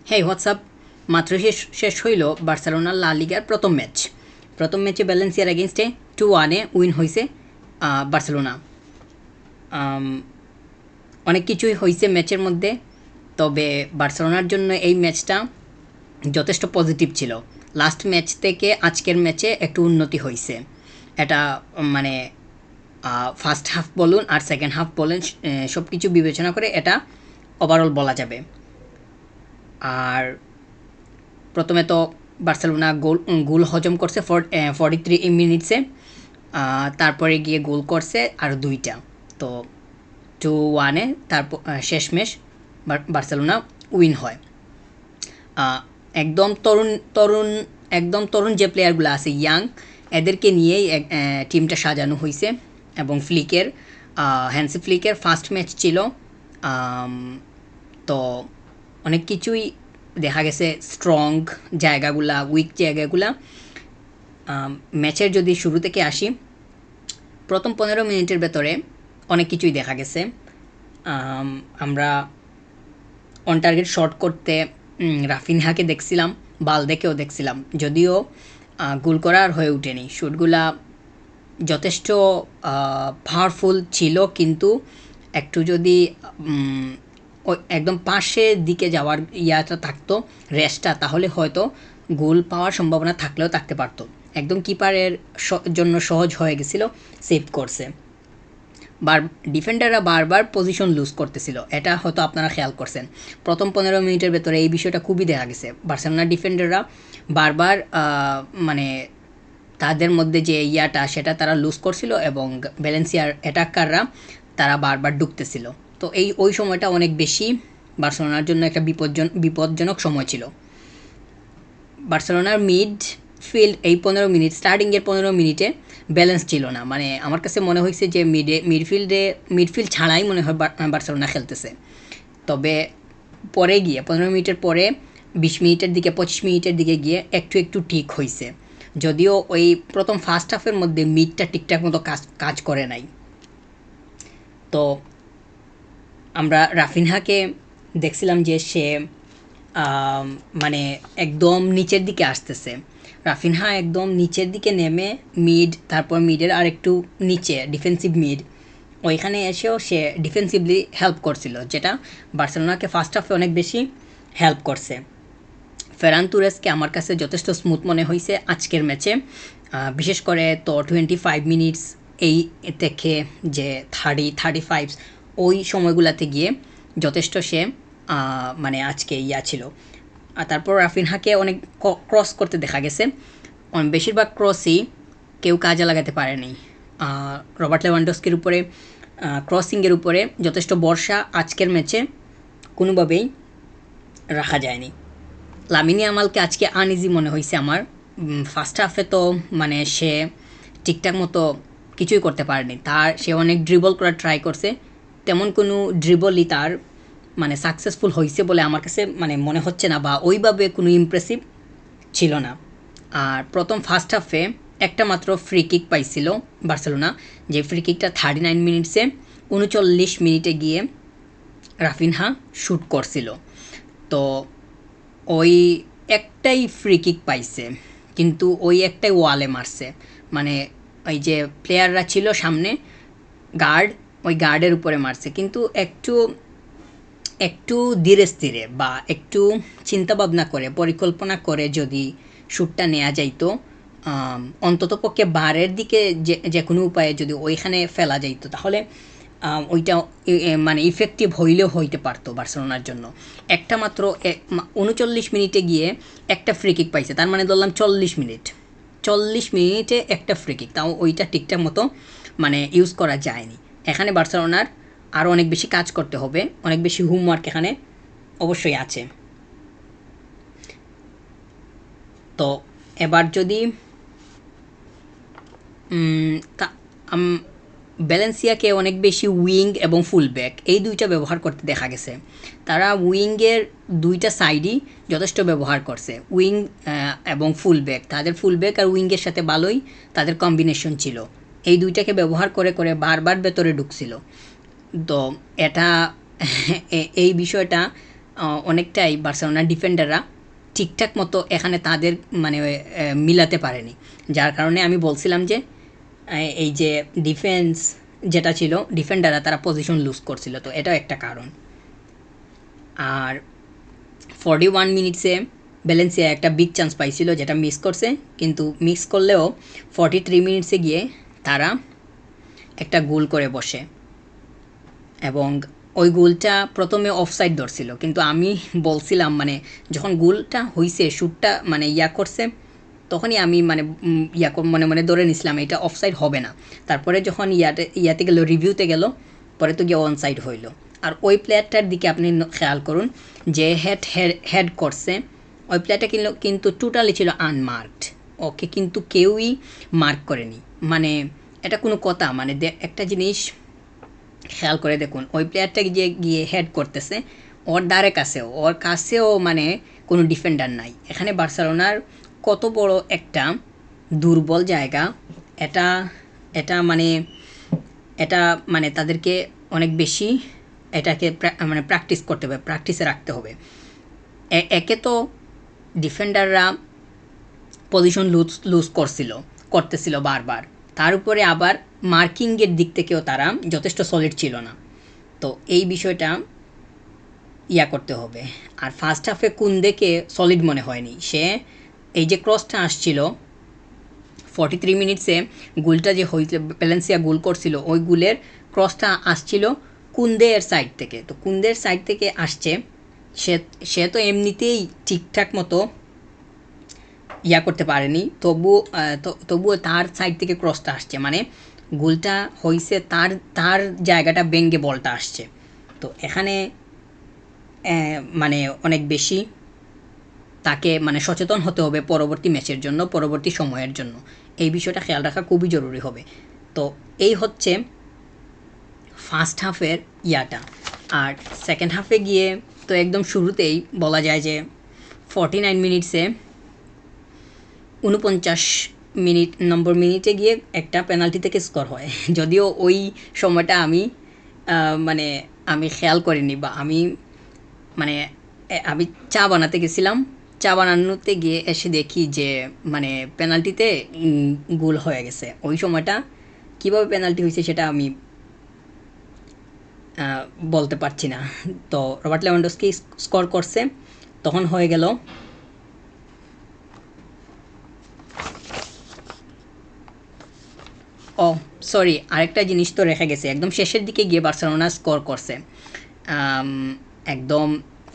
হেই WhatsApp. মাত্র শেষ হইল বার্সেলোনার লা লিগার প্রথম ম্যাচে ভ্যালেন্সিয়ার এগেনস্টে 2-1 উইন হয়েছে বার্সেলোনা। অনেক কিছুই হয়েছে ম্যাচের মধ্যে, তবে বার্সেলোনার জন্য এই ম্যাচটা যথেষ্ট পজিটিভ ছিল। লাস্ট ম্যাচ থেকে আজকের ম্যাচে একটু উন্নতি হয়েছে, এটা মানে ফার্স্ট হাফ বলুন আর সেকেন্ড হাফ বলুন, সব কিছু বিবেচনা করে এটা ওভারঅল বলা যাবে। আর প্রথমে তো বার্সেলোনা গোল হজম করছে 43 মিনিটসে, তারপরে গিয়ে গোল করছে আর দুইটা, তো 2-1 তারপর শেষমেশ বার্সেলোনা উইন হয়। একদম তরুণ যে প্লেয়ারগুলো আছে ইয়াং, এদেরকে নিয়েই টিমটা সাজানো হয়েছে। এবং হ্যান্সি ফ্লিকের ফার্স্ট ম্যাচ ছিল, তো অনেক কিছুই দেখা গেছে, স্ট্রং জায়গাগুলা, উইক জায়গাগুলা। ম্যাচের যদি শুরু থেকে আসি, প্রথম 15 মিনিটের ভেতরে অনেক কিছুই দেখা গেছে। আমরা অন টার্গেট শট করতে রাফিনহাকে দেখছিলাম, বালদেকেও দেখছিলাম, যদিও গোল করা আর হয়ে ওঠেনি। শ্যুটগুলা যথেষ্ট পাওয়ারফুল ছিল, কিন্তু একটু যদি একদম পাশের দিকে যাওয়ার ইয়াটা থাকতো, রেসটা, তাহলে হয়তো গোল পাওয়ার সম্ভাবনা থাকলেও থাকতে পারতো। একদম কিপারের জন্য সহজ হয়ে গেছিলো, সেভ করছে। ডিফেন্ডাররা বারবার পজিশন লুজ করতেছিল, এটা হয়তো আপনারা খেয়াল করছেন। প্রথম 15 মিনিটের ভেতরে এই বিষয়টা খুবই দেখা গেছে। বার্সেলোনার ডিফেন্ডাররা বারবার মানে তাদের মধ্যে যে ইয়াটা সেটা তারা লুজ করছিল, এবং ভ্যালেন্সিয়ার অ্যাটাকাররা তারা বারবার ঢুকতেছিল। তো ওই সময়টা অনেক বেশি বার্সেলোনার জন্য একটা বিপজ্জনক সময় ছিল। বার্সেলোনার মিডফিল্ড এই 15 মিনিট, স্টার্টিংয়ের 15 মিনিটে ব্যালেন্স ছিল না। মানে আমার কাছে মনে হয়েছে যে মিডফিল্ড ছাড়াই মনে হয় বার্সেলোনা খেলতেছে। তবে পরে গিয়ে 15 মিনিটের পরে 20 মিনিটের দিকে, 25 মিনিটের দিকে গিয়ে একটু ঠিক হয়েছে, যদিও ওই প্রথম ফার্স্ট হাফের মধ্যে মিডটা ঠিকঠাক মতো কাজ করে নাই। তো আমরা রাফিনহাকে দেখছিলাম যে সে মানে একদম নিচের দিকে আসতেছে। রাফিনহা একদম নিচের দিকে নেমে তারপর মিডের আর একটু নিচে ডিফেন্সিভ মিড, ওইখানে এসেও সে ডিফেন্সিভলি হেল্প করছিল, যেটা বার্সেলোনাকে ফার্স্ট হাফে অনেক বেশি হেল্প করছে। ফেরান তুরেসকে আমার কাছে যথেষ্ট স্মুথ মনে হয়েছে আজকের ম্যাচে, বিশেষ করে তো 25 মিনিটস এই থেকে যে 35 ওই সময়গুলোতে গিয়ে যথেষ্ট সে মানে আজকে ছিল। আর তারপর রাফিনহাকে অনেক ক্রস করতে দেখা গেছে, বেশিরভাগ ক্রসই কেউ কাজে লাগাতে পারেনি। রবার্ট লেভানডস্কির উপরে ক্রসিংয়ের উপরে যথেষ্ট ভরসা আজকের ম্যাচে কোনোভাবেই রাখা যায়নি। লামিনে ইয়ামালকে আজকে আনইজি মনে হয়েছে আমার। ফার্স্ট হাফে তো মানে সে ঠিকঠাক মতো কিছুই করতে পারেনি। সে অনেক ড্রিবল করার ট্রাই করছে, তেমন কোনো ড্রিবলই তার মানে সাকসেসফুল হয়েছে বলে আমার কাছে মানে মনে হচ্ছে না, বা ওইভাবে কোনো ইমপ্রেসিভ ছিল না। আর প্রথম ফার্স্ট হাফে একটা মাত্র ফ্রি কিক পাইছিল বার্সেলোনা, যে ফ্রি কিকটা 39 মিনিটসে 39 মিনিটে গিয়ে রাফিনহা শ্যুট করছিল। তো ওই একটাই ফ্রি কিক পাইছে, কিন্তু ওই একটাই ওয়ালে মারছে। মানে ওই যে প্লেয়াররা ছিল সামনে গার্ড, ওই গার্ডের উপরে মারছে, কিন্তু একটু ধীরে স্থিরে বা একটু চিন্তাভাবনা করে পরিকল্পনা করে যদি শ্যুটটা নেওয়া যাইতো, অন্তত পক্ষে বারের দিকে যে কোনো উপায়ে যদি ওইখানে ফেলা যাইতো, তাহলে ওইটা মানে ইফেক্টিভ হইলেও হইতে পারতো বার্সেলোনার জন্য। একটা মাত্র 39 মিনিটে গিয়ে একটা ফ্রি কিক পাইছে, তার মানে ধরলাম 40 মিনিটে একটা ফ্রি কিক, তাও ওইটা ঠিকঠাক মতো মানে ইউজ করা যায়নি। এখানে বার্সেলোনার আরও অনেক বেশি কাজ করতে হবে, অনেক বেশি হোমওয়ার্ক এখানে অবশ্যই আছে। তো এবার যদি ভ্যালেন্সিয়াকে অনেক বেশি উইং এবং ফুলব্যাক এই দুইটা ব্যবহার করতে দেখা গেছে। তারা উইংয়ের দুইটা সাইডই যথেষ্ট ব্যবহার করছে, উইং এবং ফুলব্যাক। তাদের ফুলব্যাক আর উইংয়ের সাথে ভালোই তাদের কম্বিনেশন ছিল, এই দুইটাকে ব্যবহার করে করে বারবার ভেতরে ঢুকছিল। তো এটা এই বিষয়টা অনেকটাই বার্সেলোনার ডিফেন্ডাররা ঠিকঠাক মতো এখানে তাদের মানে মিলাতে পারেনি, যার কারণে আমি বলছিলাম যে এই যে ডিফেন্স যেটা ছিল ডিফেন্ডাররা তারা পজিশন লুজ করছিল, তো এটাও একটা কারণ। আর 41 মিনিটসে ভ্যালেন্সিয়া একটা বিগ চান্স পাইছিল যেটা মিস করছে, কিন্তু মিস করলেও 43 মিনিটসে গিয়ে তারা একটা গোল করে বসে, এবং ওই গোলটা প্রথমে অফসাইড ধরছিল, কিন্তু আমি বলছিলাম মানে যখন গোলটা হইছে শ্যুটটা মানে করছে তখনই আমি মানে মনে মনে ধরে নিছিলাম এটা অফসাইড হবে না। তারপরে যখন ইয়াতে গেল রিভিউতে গেল পরে তো গিয়ে অনসাইড হইল। আর ওই প্লেয়ারটার দিকে আপনি খেয়াল করুন যে হেড করছে ওই প্লেয়ারটা কিন্তু টোটালি ছিল আনমার্কড, ওকে কিন্তু কেউই মার্ক করেনি। মানে এটা কোনো কথা? মানে একটা জিনিস খেয়াল করে দেখুন, ওই প্লেয়ারটাকে যে গিয়ে হেড করতেছে ওর কাছেও মানে কোনো ডিফেন্ডার নাই। এখানে বার্সেলোনার কত বড় একটা দুর্বল জায়গা এটা এটা মানে এটা মানে তাদেরকে অনেক বেশি এটাকে মানে প্র্যাকটিস করতে হবে, প্র্যাকটিসে রাখতে হবে। একে তো ডিফেন্ডাররা পজিশন লুজ করতেছিল বারবার, তার উপরে আবার মার্কিংয়ের দিক থেকেও তারা যথেষ্ট সলিড ছিল না। তো এই বিষয়টা করতে হবে। আর ফার্স্ট হাফে কুন্দেকে সলিড মনে হয়নি, সে এই যে ক্রসটা আসছিল 43 মিনিটসে গোলটা যে হয়েছিল ভ্যালেন্সিয়া গোল করছিল ওই গোলের ক্রসটা আসছিল কুন্দের সাইড থেকে। তো কুন্দের সাইড থেকে আসছে, সে তো এমনিতেই ঠিকঠাক মতো করতে পারেনি, তবুও তার সাইড থেকে ক্রসটা আসছে, মানে গোলটা হয়েছে তার জায়গাটা ভেঙে বলটা আসছে। তো এখানে মানে অনেক বেশি তাকে মানে সচেতন হতে হবে পরবর্তী ম্যাচের জন্য, পরবর্তী সময়ের জন্য এই বিষয়টা খেয়াল রাখা খুবই জরুরি হবে। তো এই হচ্ছে ফার্স্ট হাফের আর সেকেন্ড হাফে গিয়ে তো একদম শুরুতেই বলা যায় যে 49 মিনিটসে 49 নম্বর মিনিটে গিয়ে একটা পেনাল্টি থেকে স্কোর হয়। যদিও ওই সময়টা আমি খেয়াল করিনি, বা আমি চা বানাতে গেছিলাম, চা বানানোতে গিয়ে এসে দেখি যে মানে পেনাল্টিতে গোল হয়ে গেছে। ওই সময়টা কীভাবে পেনাল্টি হয়েছে সেটা আমি বলতে পারছি না। তো রবার্ট লেভানডস্কি স্কোর করছে, তখন হয়ে গেল সরি আরেকটা জিনিস তো রেখে গেছে, একদম শেষের দিকে গিয়ে বার্সেলোনা স্কোর করছে। একদম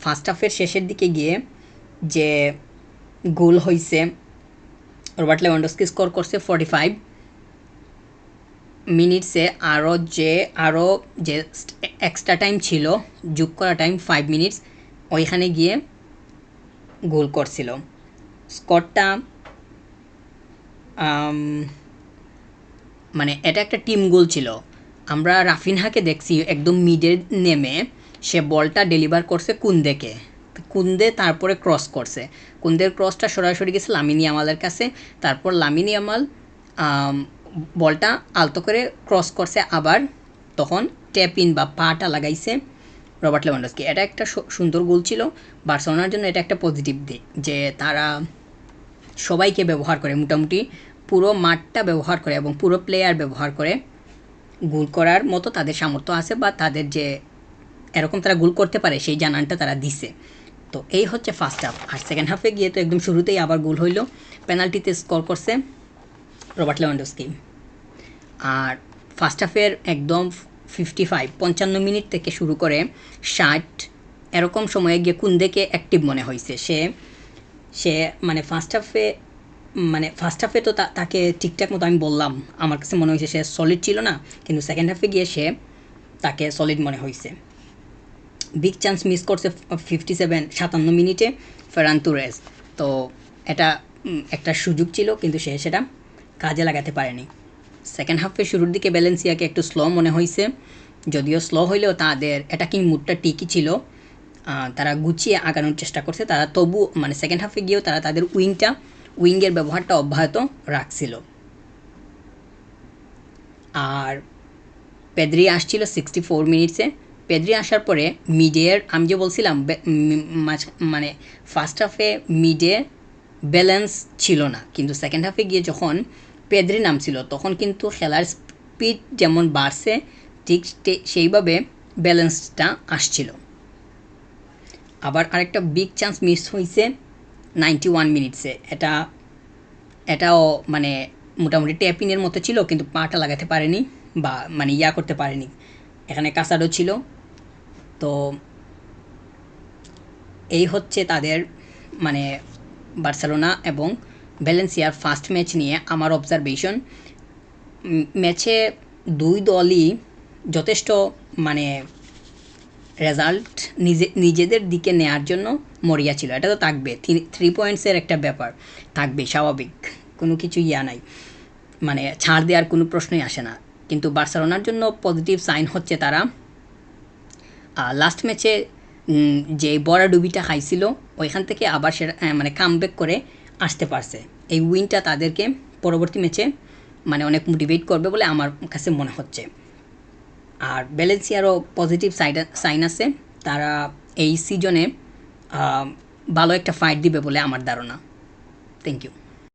ফার্স্ট হাফের শেষের দিকে গিয়ে যে গোল হয়েছে রবার্ট লেভানডস্কি স্কোর করছে 45 মিনিটসে। আরও যে এক্সট্রা টাইম ছিল, যোগ করা টাইম 5 মিনিটস, ওইখানে গিয়ে গোল করছিল। স্কোরটা মানে এটা একটা টিম গোল ছিল। আমরা রাফিনহাকে দেখছি একদম মিডে নেমে সে বলটা ডেলিভার করছে কুন্দে তারপরে ক্রস করছে, কুন্দের ক্রসটা সরাসরি গেছে লামিন ইয়ামালের কাছে, তারপর লামিন ইয়ামাল বলটা আলতো করে ক্রস করছে, আবার তখন ট্যাপ ইন বা পাটা লাগাইছে রবার্ট লেভানডস্কি। এটা একটা সুন্দর গোল ছিল বার্সেলোনার জন্য। এটা একটা পজিটিভ দিক যে তারা সবাইকে ব্যবহার করে, মোটামুটি পুরো মাঠটা ব্যবহার করে এবং পুরো প্লেয়ার ব্যবহার করে গোল করার মতো তাদের সামর্থ্য আছে, বা তাদের যে এরকম তারা গোল করতে পারে সেই জানানটা তারা দিছে। তো এই হচ্ছে ফার্স্ট হাফ। আর সেকেন্ড হাফে গিয়ে তো একদম শুরুতেই আবার গোল হইল, পেনাল্টিতে স্কোর করছে রবার্ট লেভানডস্কি। আর ফার্স্ট হাফের একদম 55 মিনিট থেকে শুরু করে 60 এরকম সময়ে গিয়ে কুন্দেকে অ্যাক্টিভ মনে হয়েছে। সে মানে ফার্স্ট হাফে তো তাকে ঠিকঠাক মতো আমি বললাম আমার কাছে মনে হয়েছে সে সলিড ছিল না, কিন্তু সেকেন্ড হাফে গিয়ে তাকে সলিড মনে হয়েছে। বিগ চান্স মিস করছে 57 মিনিটে ফেরান তুরেস। তো এটা একটা সুযোগ ছিল, কিন্তু সে সেটা কাজে লাগাতে পারেনি। সেকেন্ড হাফের শুরুর দিকে ভ্যালেন্সিয়াকে একটু স্লো মনে হয়েছে, যদিও স্লো হইলেও তাদের অ্যাটাকিং মুডটা ঠিকই ছিল, তারা গুছিয়ে আগানোর চেষ্টা করছে। তারা তবু মানে সেকেন্ড হাফে গিয়েও তারা তাদের উইংয়ের ব্যবহারটা অব্যাহত রাখছিল। আর পেদ্রি আসছিল 64 মিনিটসে, পেদ্রি আসার পরে মিডের আমি যে বলছিলাম মানে ফার্স্ট হাফে মিডে ব্যালেন্স ছিল না, কিন্তু সেকেন্ড হাফে গিয়ে যখন পেদ্রি নামছিল তখন কিন্তু খেলার স্পিড যেমন বাড়ছে ঠিক সেইভাবে ব্যালেন্সটা আসছিল। আবার আরেকটা বিগ চান্স মিস হয়েছে 91 মিনিটসে, এটাও মানে মোটামুটি ট্যাপিনের মতো ছিল, কিন্তু পাটা লাগাতে পারেনি বা মানে করতে পারেনি। এখানে কাসাডো ছিল। তো এই হচ্ছে তাদের মানে বার্সেলোনা এবং ভ্যালেন্সিয়ার ফার্স্ট ম্যাচ নিয়ে আমার অবজারভেশন। ম্যাচে দুই দলই যথেষ্ট মানে রেজাল্ট নিজেদের দিকে নেয়ার জন্য মরিয়া ছিল। এটা তো থাকবে, 3 পয়েন্টসের একটা ব্যাপার থাকবে, স্বাভাবিক, কোনো কিছু নাই, মানে ছাড় দেওয়ার কোনো প্রশ্নই আসে না। কিন্তু বার্সেলোনার জন্য পজিটিভ সাইন হচ্ছে তারা লাস্ট ম্যাচে যে বড় ডুবিটা খাইছিল ওইখান থেকে আবার সেটা মানে কামব্যাক করে আসতে পারছে। এই উইনটা তাদেরকে পরবর্তী ম্যাচে মানে অনেক মোটিভেট করবে বলে আমার কাছে মনে হচ্ছে। আর ভ্যালেন্সিয়ারও পজিটিভ সাইন আছে, তারা এই সিজনে ভালো একটা ফাইট দিবে বলে আমার ধারণা। Thank you.